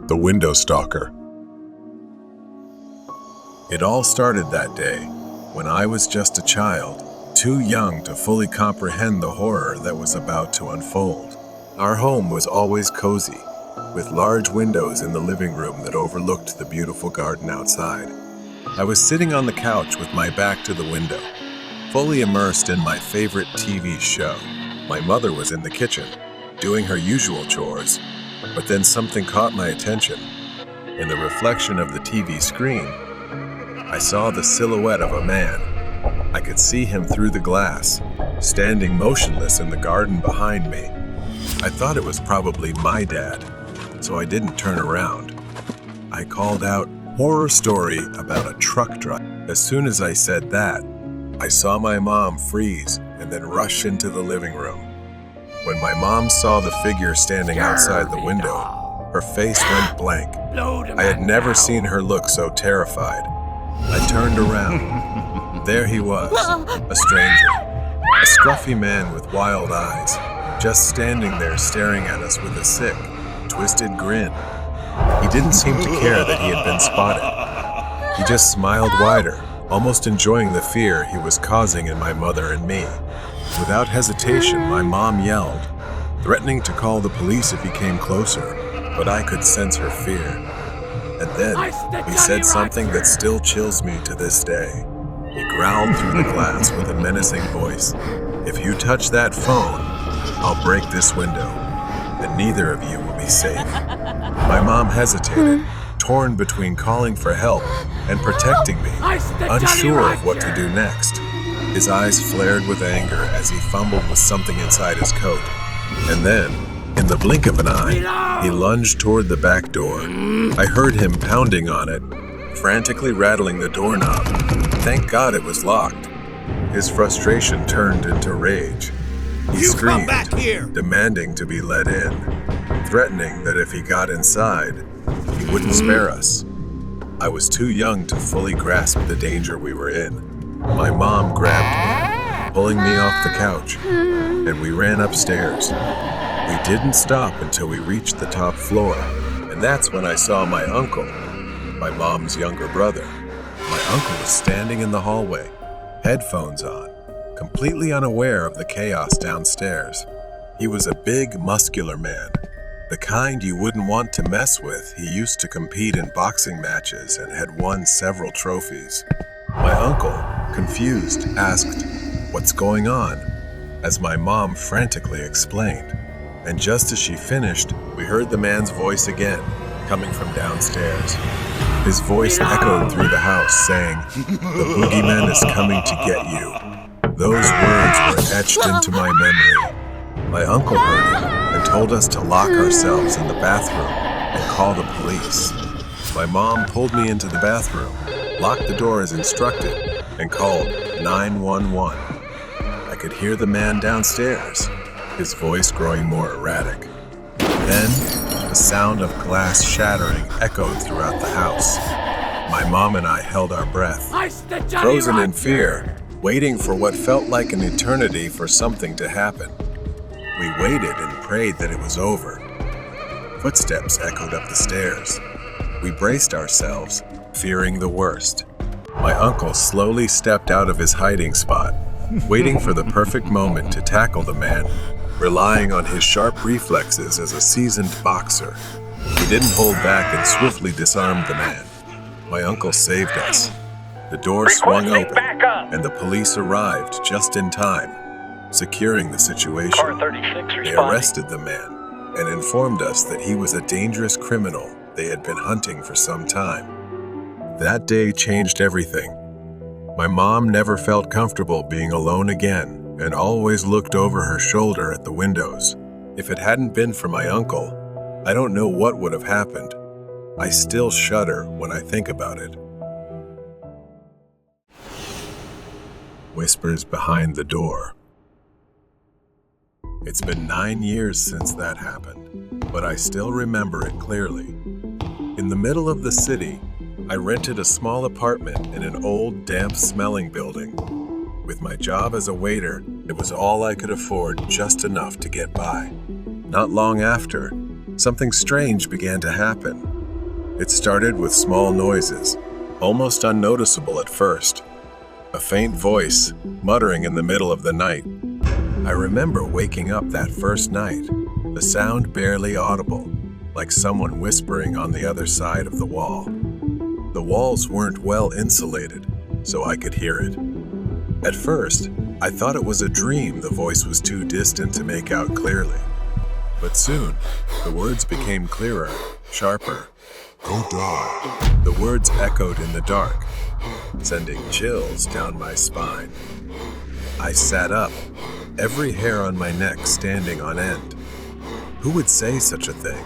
The Window Stalker. It all started that day when I was just a child, too young to fully comprehend the horror that was about to unfold. Our home was always cozy, with large windows in the living room that overlooked the beautiful garden outside. I was sitting on the couch with my back to the window, fully immersed in my favorite TV show. My mother was in the kitchen, doing her usual chores, but then something caught my attention. In the reflection of the TV screen, I saw the silhouette of a man. I could see him through the glass, standing motionless in the garden behind me. I thought it was probably my dad, so I didn't turn around. I called out, "Horror story about a truck driver." As soon as I said that, I saw my mom freeze and then rush into the living room. When my mom saw the figure standing outside the window, her face went blank. I had never seen her look so terrified. I turned around. There he was, a stranger, a scruffy man with wild eyes, just standing there staring at us with a sick, twisted grin. He didn't seem to care that he had been spotted. He just smiled wider, almost enjoying the fear he was causing in my mother and me. Without hesitation, my mom yelled, threatening to call the police if he came closer, but I could sense her fear. And then he said something that still chills me to this day. He growled through the glass with a menacing voice, "If you touch that phone, I'll break this window, and neither of you will be safe." My mom hesitated, torn between calling for help and protecting me, unsure of what to do next. His eyes flared with anger as he fumbled with something inside his coat. And then, in the blink of an eye, he lunged toward the back door. I heard him pounding on it, frantically rattling the doorknob. Thank God it was locked. His frustration turned into rage. He screamed, demanding to be let in, threatening that if he got inside, he wouldn't spare us. I was too young to fully grasp the danger we were in. My mom grabbed me, pulling me off the couch, and we ran upstairs. We didn't stop until we reached the top floor, and that's when I saw my uncle, my mom's younger brother. My uncle was standing in the hallway, headphones on, completely unaware of the chaos downstairs. He was a big, muscular man, the kind you wouldn't want to mess with. He used to compete in boxing matches and had won several trophies. My uncle, confused, asked, "What's going on?" as my mom frantically explained. And just as she finished, we heard the man's voice again, coming from downstairs. His voice echoed through the house, saying, "The boogeyman is coming to get you." Those words were etched into my memory. My uncle heard it and told us to lock ourselves in the bathroom and call the police. My mom pulled me into the bathroom, locked the door as instructed, and called 911. I could hear the man downstairs, his voice growing more erratic. Then, the sound of glass shattering echoed throughout the house. My mom and I held our breath, frozen in fear, waiting for what felt like an eternity for something to happen. We waited and prayed that it was over. Footsteps echoed up the stairs. We braced ourselves, fearing the worst. My uncle slowly stepped out of his hiding spot, waiting for the perfect moment to tackle the man, relying on his sharp reflexes as a seasoned boxer. He didn't hold back and swiftly disarmed the man. My uncle saved us. The door swung open, and the police arrived just in time, securing the situation. They arrested the man and informed us that he was a dangerous criminal they had been hunting for some time. That day changed everything. My mom never felt comfortable being alone again and always looked over her shoulder at the windows. If it hadn't been for my uncle, I don't know what would have happened. I still shudder when I think about it. Whispers behind the door. It's been 9 years since that happened, but I still remember it clearly. In the middle of the city, I rented a small apartment in an old, damp-smelling building. With my job as a waiter, it was all I could afford, just enough to get by. Not long after, something strange began to happen. It started with small noises, almost unnoticeable at first. A faint voice, muttering in the middle of the night. I remember waking up that first night, the sound barely audible, like someone whispering on the other side of the wall. The walls weren't well insulated, so I could hear it. At first, I thought it was a dream. The voice was too distant to make out clearly. But soon, the words became clearer, sharper. Go die. The words echoed in the dark, sending chills down my spine. I sat up, every hair on my neck standing on end. Who would say such a thing?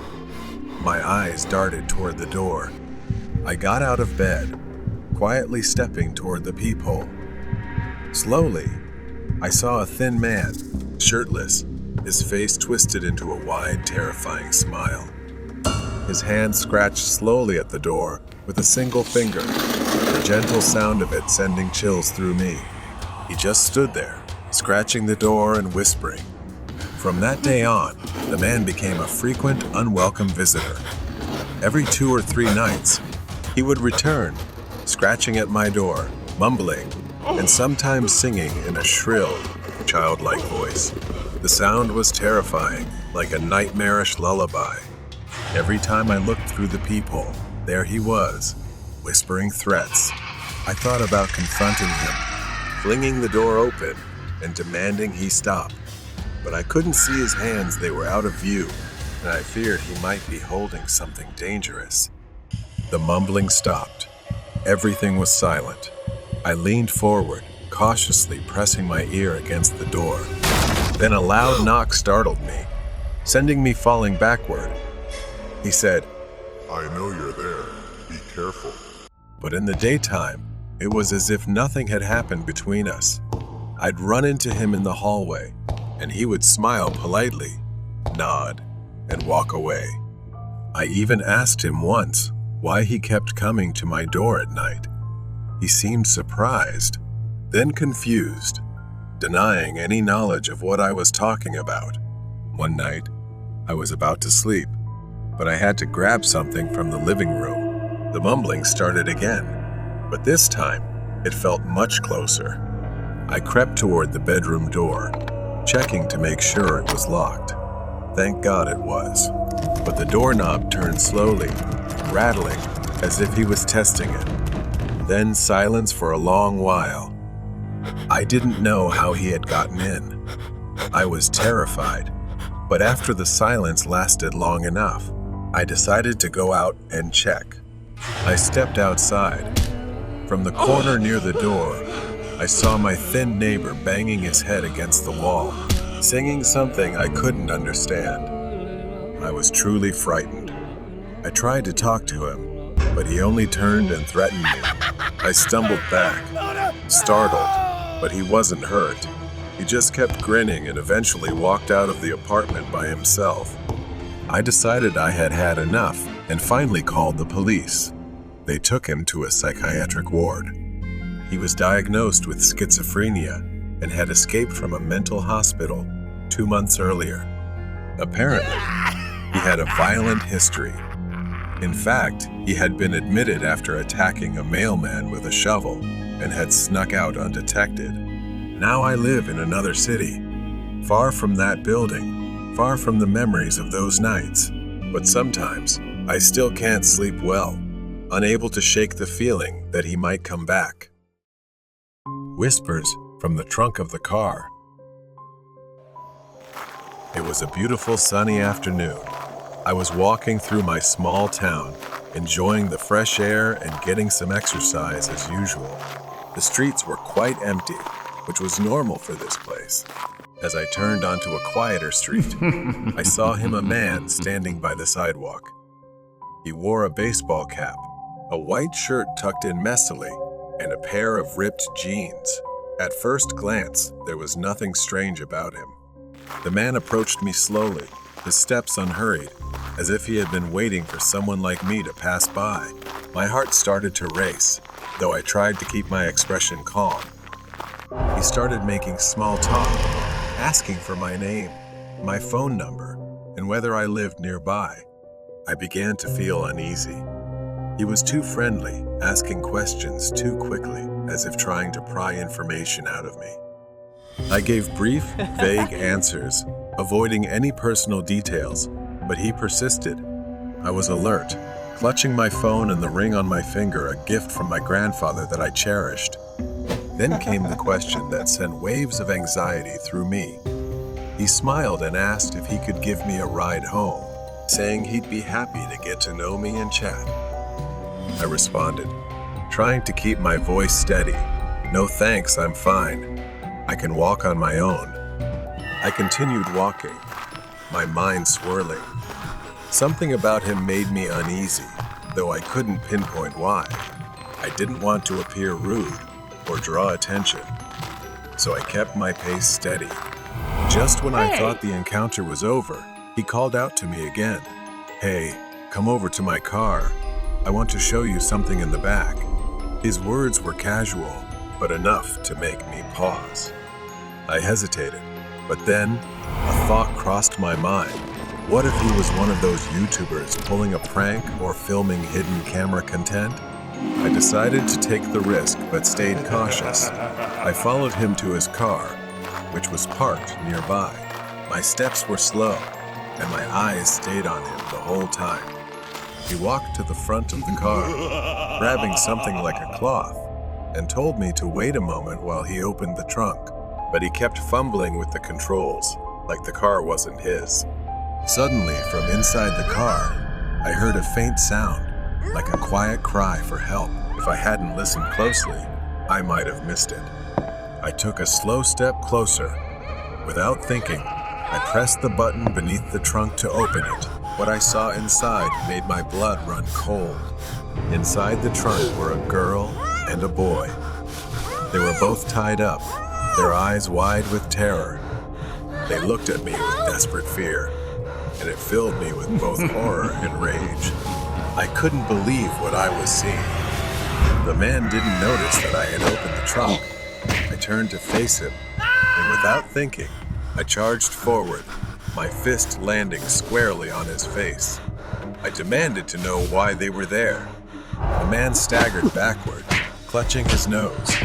My eyes darted toward the door. I got out of bed, quietly stepping toward the peephole. Slowly, I saw a thin man, shirtless, his face twisted into a wide, terrifying smile. His hand scratched slowly at the door with a single finger, the gentle sound of it sending chills through me. He just stood there, scratching the door and whispering. From that day on, the man became a frequent, unwelcome visitor. Every 2 or 3 nights, he would return, scratching at my door, mumbling, and sometimes singing in a shrill, childlike voice. The sound was terrifying, like a nightmarish lullaby. Every time I looked through the peephole, there he was, whispering threats. I thought about confronting him, flinging the door open, and demanding he stop. But I couldn't see his hands, they were out of view, and I feared he might be holding something dangerous. The mumbling stopped. Everything was silent. I leaned forward, cautiously pressing my ear against the door. Then a loud knock startled me, sending me falling backward. He said, I know you're there. Be careful. But in the daytime, it was as if nothing had happened between us. I'd run into him in the hallway, and he would smile politely, nod, and walk away. I even asked him once why he kept coming to my door at night. He seemed surprised, then confused, denying any knowledge of what I was talking about. One night, I was about to sleep, but I had to grab something from the living room. The mumbling started again, but this time, it felt much closer. I crept toward the bedroom door, checking to make sure it was locked. Thank God it was. But the doorknob turned slowly, rattling as if he was testing it. Then silence for a long while. I didn't know how he had gotten in. I was terrified, but after the silence lasted long enough, I decided to go out and check. I stepped outside. From the corner near the door, I saw my thin neighbor banging his head against the wall, singing something I couldn't understand. I was truly frightened. I tried to talk to him, but he only turned and threatened me. I stumbled back, startled, but he wasn't hurt. He just kept grinning and eventually walked out of the apartment by himself. I decided I had had enough and finally called the police. They took him to a psychiatric ward. He was diagnosed with schizophrenia and had escaped from a mental hospital 2 months earlier. Apparently, he had a violent history. In fact, he had been admitted after attacking a mailman with a shovel and had snuck out undetected. Now I live in another city, far from that building, far from the memories of those nights. But sometimes, I still can't sleep well, unable to shake the feeling that he might come back. Whispers from the trunk of the car. It was a beautiful sunny afternoon. I was walking through my small town, enjoying the fresh air and getting some exercise as usual. The streets were quite empty, which was normal for this place. As I turned onto a quieter street, I saw him, a man standing by the sidewalk. He wore a baseball cap, a white shirt tucked in messily, and a pair of ripped jeans. At first glance, there was nothing strange about him. The man approached me slowly, his steps unhurried, as if he had been waiting for someone like me to pass by. My heart started to race, though I tried to keep my expression calm. He started making small talk, asking for my name, my phone number, and whether I lived nearby. I began to feel uneasy. He was too friendly, asking questions too quickly, as if trying to pry information out of me. I gave brief, vague answers, avoiding any personal details, but he persisted. I was alert, clutching my phone and the ring on my finger, a gift from my grandfather that I cherished. Then came the question that sent waves of anxiety through me. He smiled and asked if he could give me a ride home, saying he'd be happy to get to know me and chat. I responded, trying to keep my voice steady. "No thanks, I'm fine. I can walk on my own." I continued walking, my mind swirling. Something about him made me uneasy, though I couldn't pinpoint why. I didn't want to appear rude or draw attention, so I kept my pace steady. Just when I thought the encounter was over, he called out to me again. "Hey, come over to my car. I want to show you something in the back." His words were casual, but enough to make me pause. I hesitated, but then a thought crossed my mind. What if he was one of those YouTubers pulling a prank or filming hidden camera content? I decided to take the risk, but stayed cautious. I followed him to his car, which was parked nearby. My steps were slow, and my eyes stayed on him the whole time. He walked to the front of the car, grabbing something like a cloth, and told me to wait a moment while he opened the trunk, but he kept fumbling with the controls, like the car wasn't his. Suddenly, from inside the car, I heard a faint sound, like a quiet cry for help. If I hadn't listened closely, I might have missed it. I took a slow step closer. Without thinking, I pressed the button beneath the trunk to open it. What I saw inside made my blood run cold. Inside the trunk were a girl and a boy. They were both tied up, their eyes wide with terror. They looked at me with desperate fear, and it filled me with both horror and rage. I couldn't believe what I was seeing. The man didn't notice that I had opened the trunk. I turned to face him, and without thinking, I charged forward, my fist landing squarely on his face. I demanded to know why they were there. The man staggered backward, clutching his nose,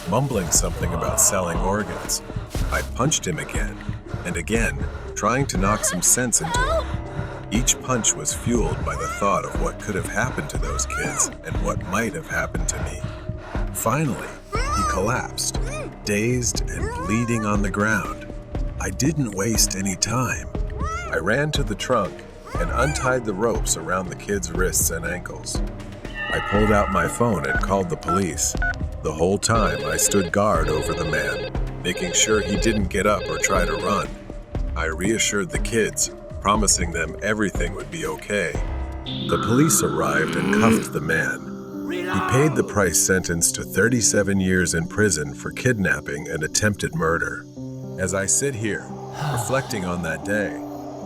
mumbling something about selling organs. I punched him again and again, trying to knock some sense into him. Each punch was fueled by the thought of what could have happened to those kids and what might have happened to me. Finally, he collapsed, dazed and bleeding on the ground. I didn't waste any time. I ran to the trunk and untied the ropes around the kid's wrists and ankles. I pulled out my phone and called the police. The whole time I stood guard over the man, making sure he didn't get up or try to run. I reassured the kids, promising them everything would be okay. The police arrived and cuffed the man. He paid the price, sentenced to 37 years in prison for kidnapping and attempted murder. As I sit here, reflecting on that day,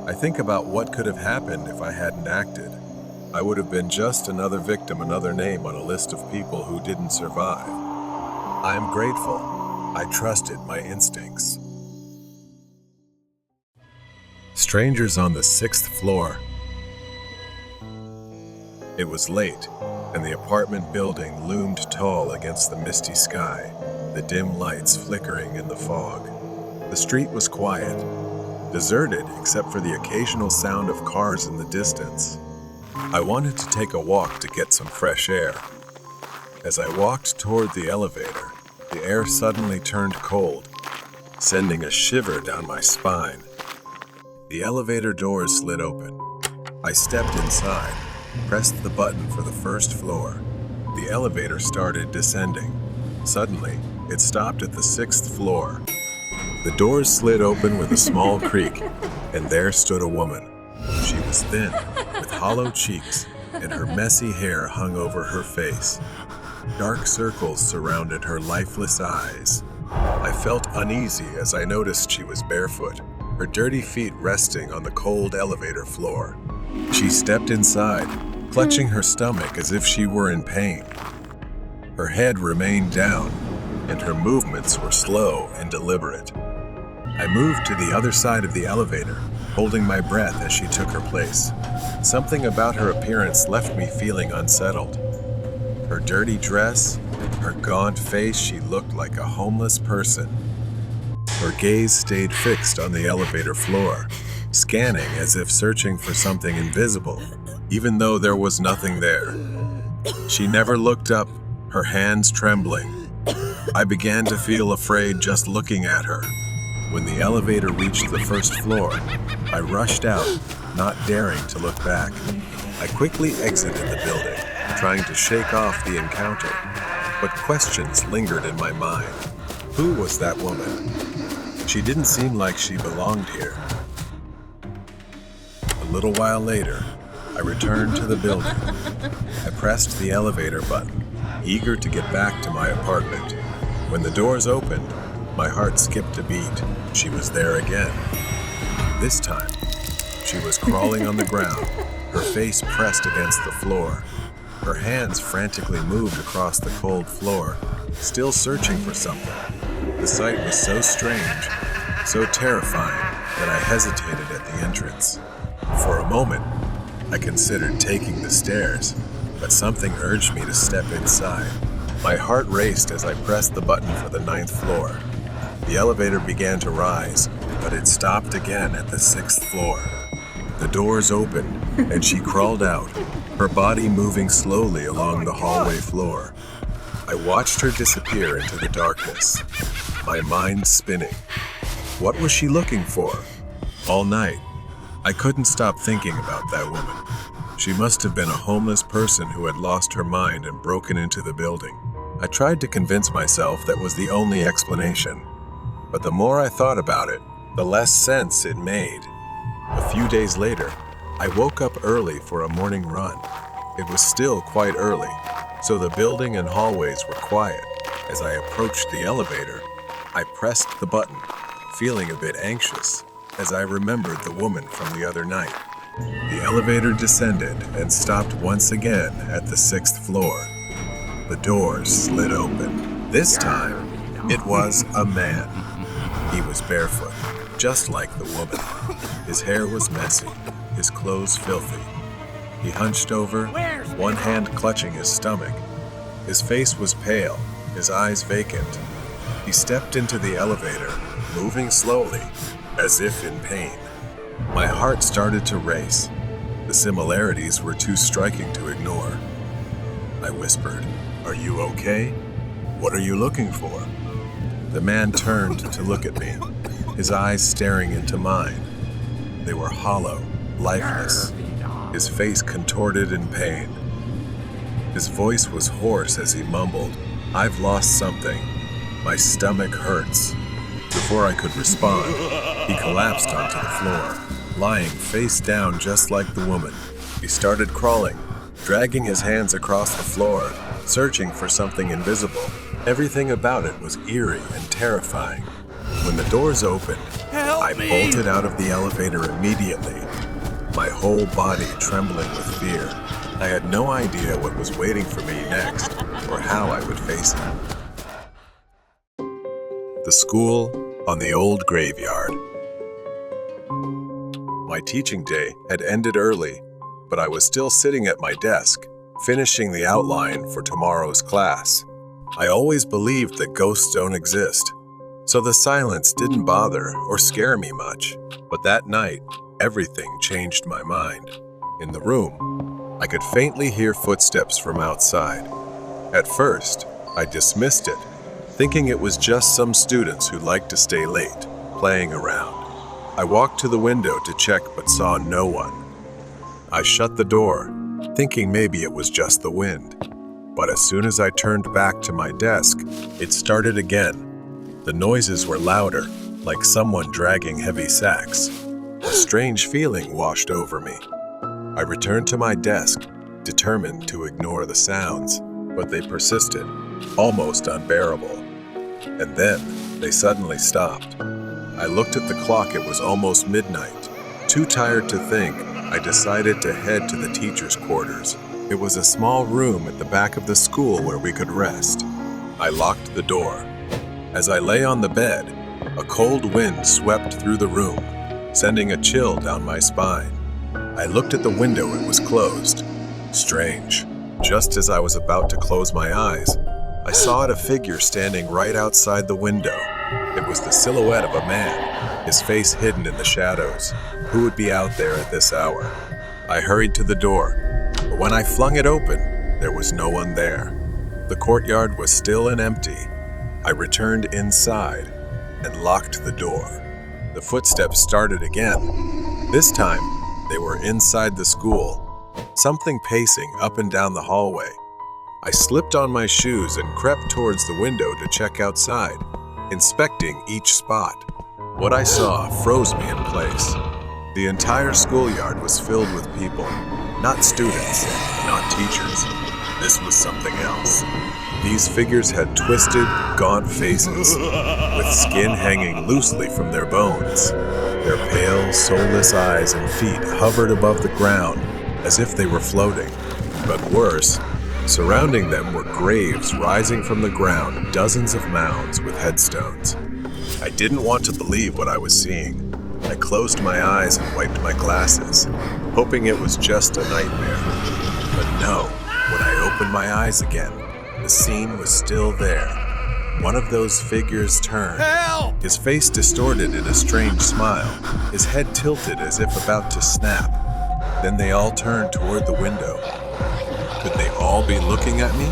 I think about what could have happened if I hadn't acted. I would have been just another victim, another name on a list of people who didn't survive. I am grateful. I trusted my instincts. Strangers on the 6th floor. It was late, and the apartment building loomed tall against the misty sky, the dim lights flickering in the fog. The street was quiet, deserted except for the occasional sound of cars in the distance. I wanted to take a walk to get some fresh air. As I walked toward the elevator, the air suddenly turned cold, sending a shiver down my spine. The elevator doors slid open. I stepped inside, pressed the button for the first floor. The elevator started descending. Suddenly, it stopped at the 6th floor. The doors slid open with a small creak, and there stood a woman. She was thin, with hollow cheeks, and her messy hair hung over her face. Dark circles surrounded her lifeless eyes. I felt uneasy as I noticed she was barefoot, her dirty feet resting on the cold elevator floor. She stepped inside, clutching her stomach as if she were in pain. Her head remained down, and her movements were slow and deliberate. I moved to the other side of the elevator, holding my breath as she took her place. Something about her appearance left me feeling unsettled. Her dirty dress, her gaunt face, she looked like a homeless person. Her gaze stayed fixed on the elevator floor, scanning as if searching for something invisible, even though there was nothing there. She never looked up, her hands trembling. I began to feel afraid just looking at her. When the elevator reached the first floor, I rushed out, not daring to look back. I quickly exited the building, trying to shake off the encounter, but questions lingered in my mind. Who was that woman? She didn't seem like she belonged here. A little while later, I returned to the building. I pressed the elevator button, eager to get back to my apartment. When the doors opened, my heart skipped a beat. She was there again. This time, she was crawling on the ground, her face pressed against the floor. Her hands frantically moved across the cold floor, still searching for something. The sight was so strange, so terrifying, that I hesitated at the entrance. For a moment, I considered taking the stairs, but something urged me to step inside. My heart raced as I pressed the button for the 9th floor. The elevator began to rise, but it stopped again at the 6th floor. The doors opened, and she crawled out, her body moving slowly along the hallway floor. I watched her disappear into the darkness, my mind spinning. What was she looking for? All night, I couldn't stop thinking about that woman. She must have been a homeless person who had lost her mind and broken into the building. I tried to convince myself that was the only explanation, but the more I thought about it, the less sense it made. A few days later, I woke up early for a morning run. It was still quite early, so the building and hallways were quiet. As I approached the elevator, I pressed the button, feeling a bit anxious, as I remembered the woman from the other night. The elevator descended and stopped once again at the 6th floor. The doors slid open. This time, it was a man. He was barefoot, just like the woman. His hair was messy, his clothes filthy. He hunched over, one hand clutching his stomach. His face was pale, his eyes vacant. He stepped into the elevator, moving slowly, as if in pain. My heart started to race. The similarities were too striking to ignore. I whispered, "Are you okay? What are you looking for?" The man turned to look at me, his eyes staring into mine. They were hollow, lifeless, his face contorted in pain. His voice was hoarse as he mumbled, "I've lost something. My stomach hurts." Before I could respond, he collapsed onto the floor, lying face down just like the woman. He started crawling, dragging his hands across the floor, searching for something invisible. Everything about it was eerie and terrifying. When the doors opened, I bolted out of the elevator immediately, my whole body trembling with fear. I had no idea what was waiting for me next, or how I would face it. The school on the old graveyard. My teaching day had ended early, but I was still sitting at my desk, finishing the outline for tomorrow's class. I always believed that ghosts don't exist, so the silence didn't bother or scare me much. But that night, everything changed my mind. In the room, I could faintly hear footsteps from outside. At first, I dismissed it, thinking it was just some students who liked to stay late, playing around. I walked to the window to check but saw no one. I shut the door, thinking maybe it was just the wind. But as soon as I turned back to my desk, it started again. The noises were louder, like someone dragging heavy sacks. A strange feeling washed over me. I returned to my desk, determined to ignore the sounds, but they persisted, almost unbearable. And then they suddenly stopped. I looked at the clock. It was almost midnight. Too tired to think, I decided to head to the teacher's quarters. It was a small room at the back of the school where we could rest. I locked the door. As I lay on the bed, a cold wind swept through the room. sending a chill down my spine. I looked at the window, it was closed. Strange. Just as I was about to close my eyes, I saw a figure standing right outside the window. It was the silhouette of a man, his face hidden in the shadows. Who would be out there at this hour? I hurried to the door, but when I flung it open, there was no one there. The courtyard was still and empty. I returned inside and locked the door. The footsteps started again. This time, they were inside the school, something pacing up and down the hallway. I slipped on my shoes and crept towards the window to check outside, inspecting each spot. What I saw froze me in place. The entire schoolyard was filled with people, not students, not teachers. This was something else. These figures had twisted, gaunt faces, with skin hanging loosely from their bones. Their pale, soulless eyes and feet hovered above the ground as if they were floating. But worse, surrounding them were graves rising from the ground, dozens of mounds with headstones. I didn't want to believe what I was seeing. I closed my eyes and wiped my glasses, hoping it was just a nightmare. But no, when I opened my eyes again, the scene was still there. One of those figures turned, his face distorted in a strange smile, his head tilted as if about to snap. Then they all turned toward the window. Could they all be looking at me?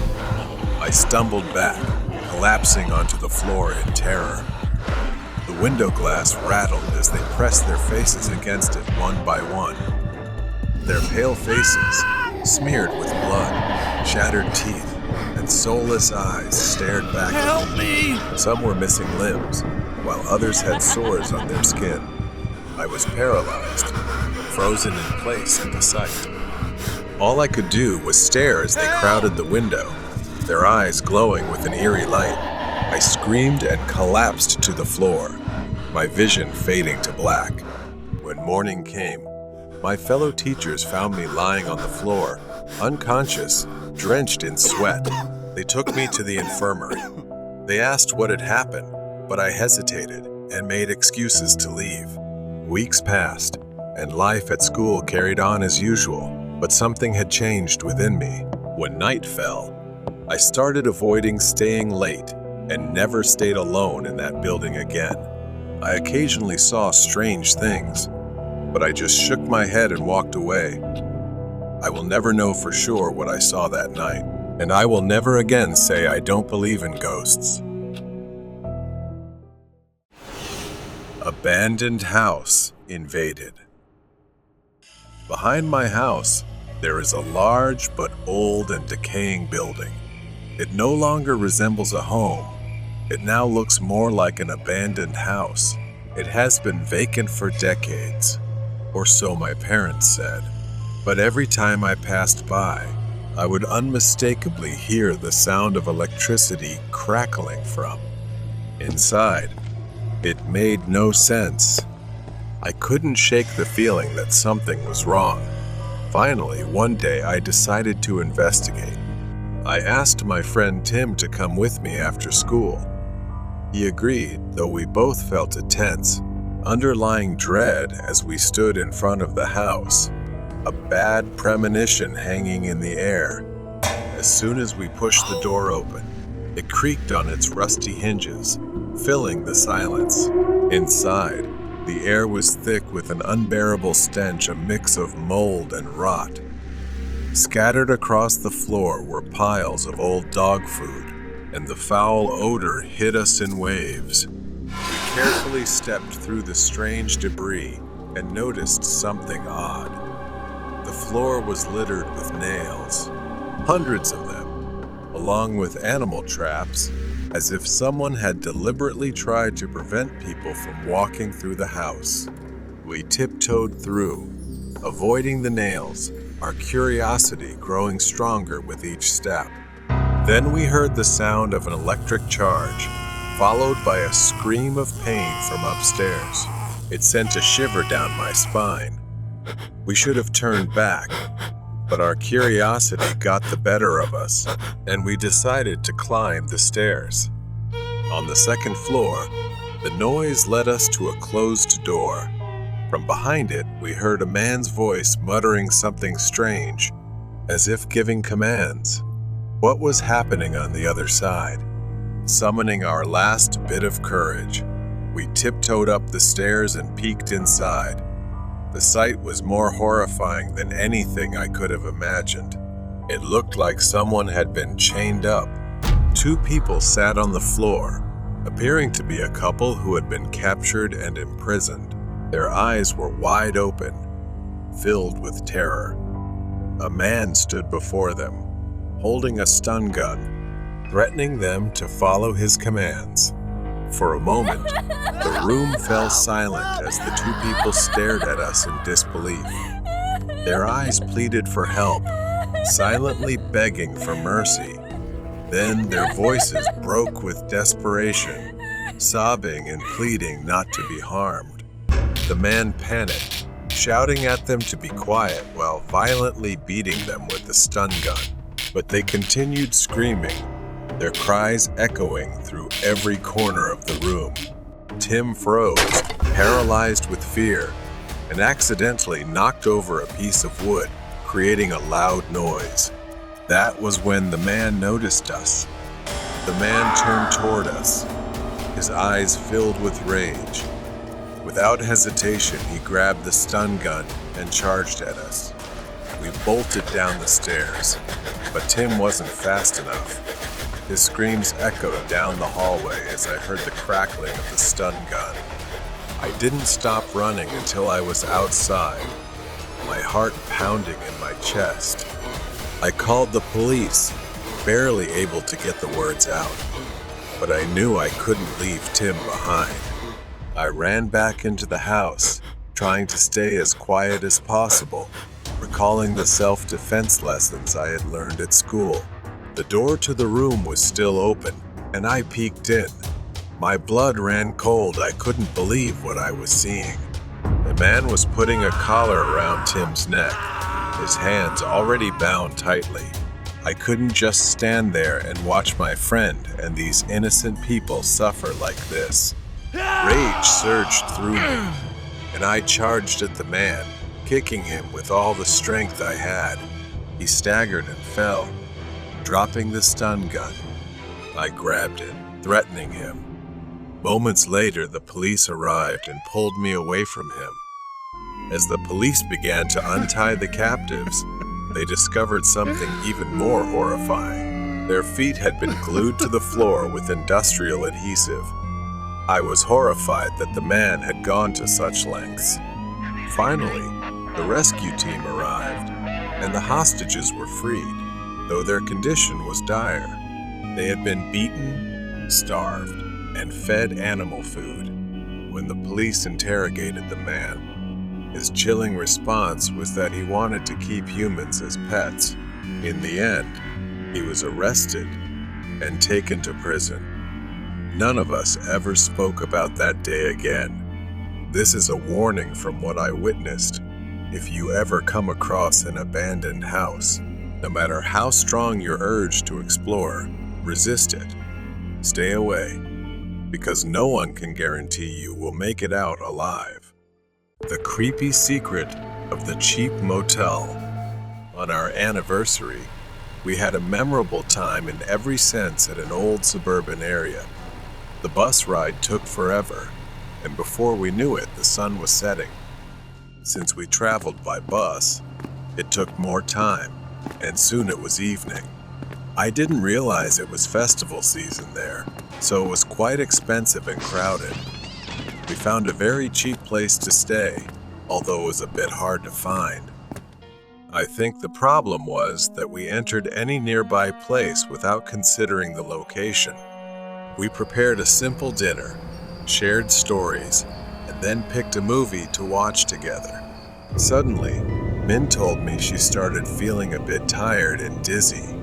I stumbled back, collapsing onto the floor in terror. The window glass rattled as they pressed their faces against it one by one. Their pale faces, smeared with blood, shattered teeth, and soulless eyes stared back at me. Some were missing limbs, while others had sores on their skin. I was paralyzed, frozen in place at the sight. All I could do was stare as they crowded the window, their eyes glowing with an eerie light. I screamed and collapsed to the floor, my vision fading to black. When morning came, my fellow teachers found me lying on the floor, unconscious, drenched in sweat. They took me to the infirmary. They asked what had happened, but I hesitated and made excuses to leave. Weeks passed, and life at school carried on as usual, but something had changed within me. When night fell, I started avoiding staying late and never stayed alone in that building again. I occasionally saw strange things, but I just shook my head and walked away. I will never know for sure what I saw that night, and I will never again say I don't believe in ghosts. Abandoned house invaded. Behind my house, there is a large but old and decaying building. It no longer resembles a home. It now looks more like an abandoned house. It has been vacant for decades, or so my parents said. But every time I passed by, I would unmistakably hear the sound of electricity crackling from inside. It made no sense. I couldn't shake the feeling that something was wrong. Finally, one day I decided to investigate. I asked my friend Tim to come with me after school. He agreed, though we both felt a tense, underlying dread as we stood in front of the house, a bad premonition hanging in the air. As soon as we pushed the door open, it creaked on its rusty hinges, filling the silence. Inside, the air was thick with an unbearable stench, a mix of mold and rot. Scattered across the floor were piles of old dog food, and the foul odor hit us in waves. We carefully stepped through the strange debris and noticed something odd. The floor was littered with nails, hundreds of them, along with animal traps, as if someone had deliberately tried to prevent people from walking through the house. We tiptoed through, avoiding the nails, our curiosity growing stronger with each step. Then we heard the sound of an electric charge, followed by a scream of pain from upstairs. It sent a shiver down my spine. We should have turned back, but our curiosity got the better of us, and we decided to climb the stairs. On the second floor, the noise led us to a closed door. From behind it, we heard a man's voice muttering something strange, as if giving commands. What was happening on the other side? Summoning our last bit of courage, we tiptoed up the stairs and peeked inside. The sight was more horrifying than anything I could have imagined. It looked like someone had been chained up. 2 people sat on the floor, appearing to be a couple who had been captured and imprisoned. Their eyes were wide open, filled with terror. A man stood before them, holding a stun gun, threatening them to follow his commands. For a moment, the room fell silent as the 2 people stared at us in disbelief. Their eyes pleaded for help, silently begging for mercy. Then their voices broke with desperation, sobbing and pleading not to be harmed. The man panicked, shouting at them to be quiet while violently beating them with the stun gun. But they continued screaming, their cries echoing through every corner of the room. Tim froze, paralyzed with fear, and accidentally knocked over a piece of wood, creating a loud noise. That was when the man noticed us. The man turned toward us, his eyes filled with rage. Without hesitation, he grabbed the stun gun and charged at us. We bolted down the stairs, but Tim wasn't fast enough. His screams echoed down the hallway as I heard the crackling of the stun gun. I didn't stop running until I was outside, my heart pounding in my chest. I called the police, barely able to get the words out, but I knew I couldn't leave Tim behind. I ran back into the house, trying to stay as quiet as possible, recalling the self-defense lessons I had learned at school. The door to the room was still open, and I peeked in. My blood ran cold. I couldn't believe what I was seeing. The man was putting a collar around Tim's neck, his hands already bound tightly. I couldn't just stand there and watch my friend and these innocent people suffer like this. Rage surged through me, and I charged at the man, kicking him with all the strength I had. He staggered and fell, dropping the stun gun. I grabbed it, threatening him. Moments later, the police arrived and pulled me away from him. As the police began to untie the captives, they discovered something even more horrifying. Their feet had been glued to the floor with industrial adhesive. I was horrified that the man had gone to such lengths. Finally, the rescue team arrived, and the hostages were freed, though their condition was dire. They had been beaten, starved, and fed animal food. When the police interrogated the man, his chilling response was that he wanted to keep humans as pets. In the end, he was arrested and taken to prison. None of us ever spoke about that day again. This is a warning from what I witnessed. If you ever come across an abandoned house, no matter how strong your urge to explore, resist it. Stay away, because no one can guarantee you will make it out alive. The creepy secret of the cheap motel. On our anniversary, we had a memorable time in every sense at an old suburban area. The bus ride took forever, and before we knew it, the sun was setting. Since we traveled by bus, it took more time, and soon it was evening. I didn't realize it was festival season there, so it was quite expensive and crowded. We found a very cheap place to stay, although it was a bit hard to find. I think the problem was that we entered any nearby place without considering the location. We prepared a simple dinner, shared stories, and then picked a movie to watch together. Suddenly, Min told me she started feeling a bit tired and dizzy,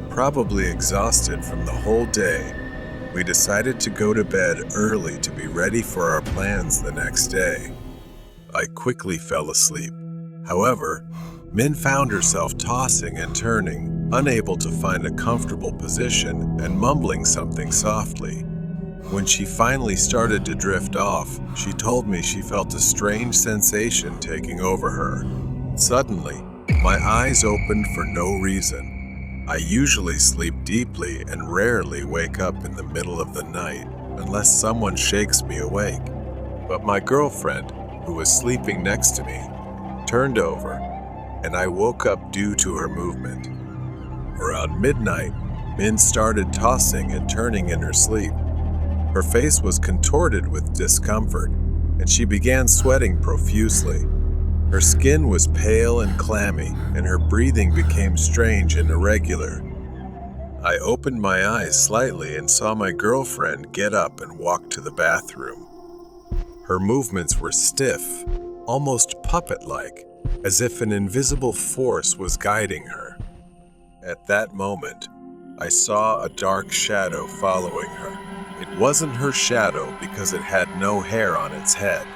probably exhausted from the whole day. We decided to go to bed early to be ready for our plans the next day. I quickly fell asleep. However, Min found herself tossing and turning, unable to find a comfortable position and mumbling something softly. When she finally started to drift off, she told me she felt a strange sensation taking over her. Suddenly, my eyes opened for no reason. I usually sleep deeply and rarely wake up in the middle of the night unless someone shakes me awake. But my girlfriend, who was sleeping next to me, turned over, and I woke up due to her movement. Around midnight, Min started tossing and turning in her sleep. Her face was contorted with discomfort, and she began sweating profusely. Her skin was pale and clammy, and her breathing became strange and irregular. I opened my eyes slightly and saw my girlfriend get up and walk to the bathroom. Her movements were stiff, almost puppet-like, as if an invisible force was guiding her. At that moment, I saw a dark shadow following her. It wasn't her shadow because it had no hair on its head.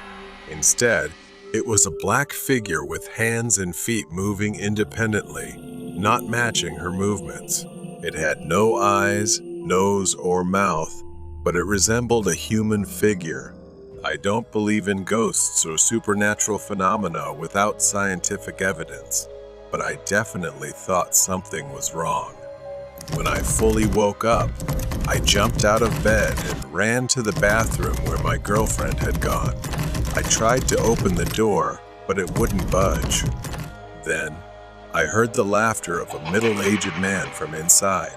Instead, it was a black figure with hands and feet moving independently, not matching her movements. It had no eyes, nose, or mouth, but it resembled a human figure. I don't believe in ghosts or supernatural phenomena without scientific evidence, but I definitely thought something was wrong. When I fully woke up, I jumped out of bed and ran to the bathroom where my girlfriend had gone. I tried to open the door, but it wouldn't budge. Then, I heard the laughter of a middle-aged man from inside.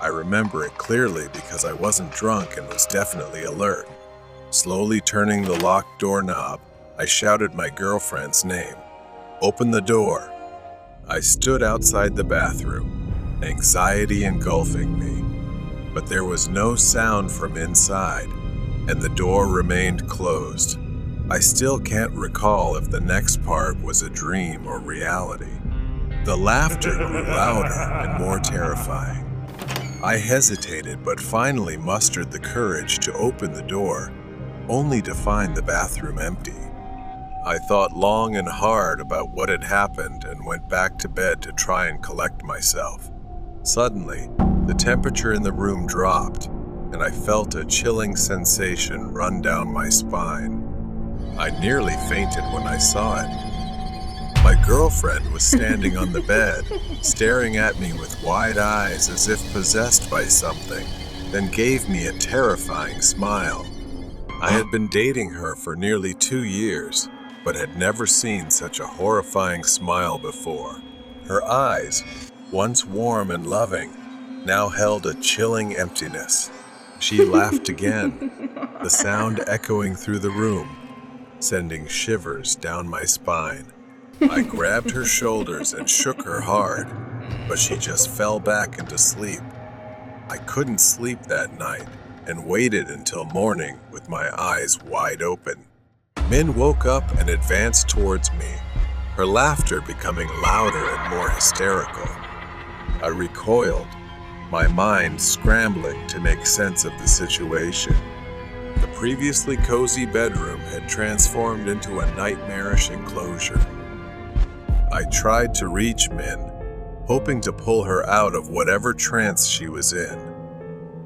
I remember it clearly because I wasn't drunk and was definitely alert. Slowly turning the locked doorknob, I shouted my girlfriend's name. "Open the door." I stood outside the bathroom, anxiety engulfing me. But there was no sound from inside, and the door remained closed. I still can't recall if the next part was a dream or reality. The laughter grew louder and more terrifying. I hesitated, but finally mustered the courage to open the door, only to find the bathroom empty. I thought long and hard about what had happened and went back to bed to try and collect myself. Suddenly, the temperature in the room dropped, and I felt a chilling sensation run down my spine. I nearly fainted when I saw it. My girlfriend was standing on the bed, staring at me with wide eyes as if possessed by something, then gave me a terrifying smile. I had been dating her for nearly 2 years, but had never seen such a horrifying smile before. Her eyes, once warm and loving, now held a chilling emptiness. She laughed again, the sound echoing through the room, sending shivers down my spine. I grabbed her shoulders and shook her hard, but she just fell back into sleep. I couldn't sleep that night and waited until morning with my eyes wide open. Min woke up and advanced towards me, her laughter becoming louder and more hysterical. I recoiled, my mind scrambling to make sense of the situation. The previously cozy bedroom had transformed into a nightmarish enclosure. I tried to reach Min, hoping to pull her out of whatever trance she was in.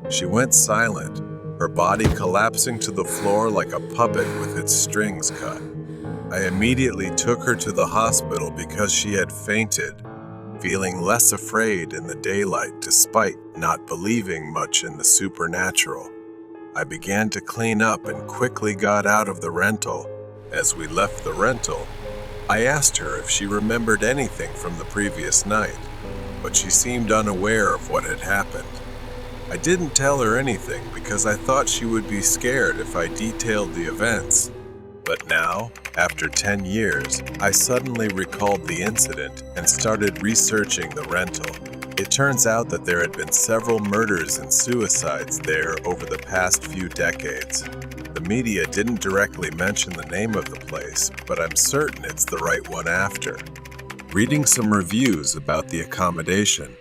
She went silent, her body collapsing to the floor like a puppet with its strings cut. I immediately took her to the hospital because she had fainted, feeling less afraid in the daylight despite not believing much in the supernatural. I began to clean up and quickly got out of the rental. As we left the rental, I asked her if she remembered anything from the previous night, but she seemed unaware of what had happened. I didn't tell her anything because I thought she would be scared if I detailed the events. But now, after 10 years, I suddenly recalled the incident and started researching the rental. It turns out that there had been several murders and suicides there over the past few decades. The media didn't directly mention the name of the place, but I'm certain it's the right one after. Reading some reviews about the accommodation,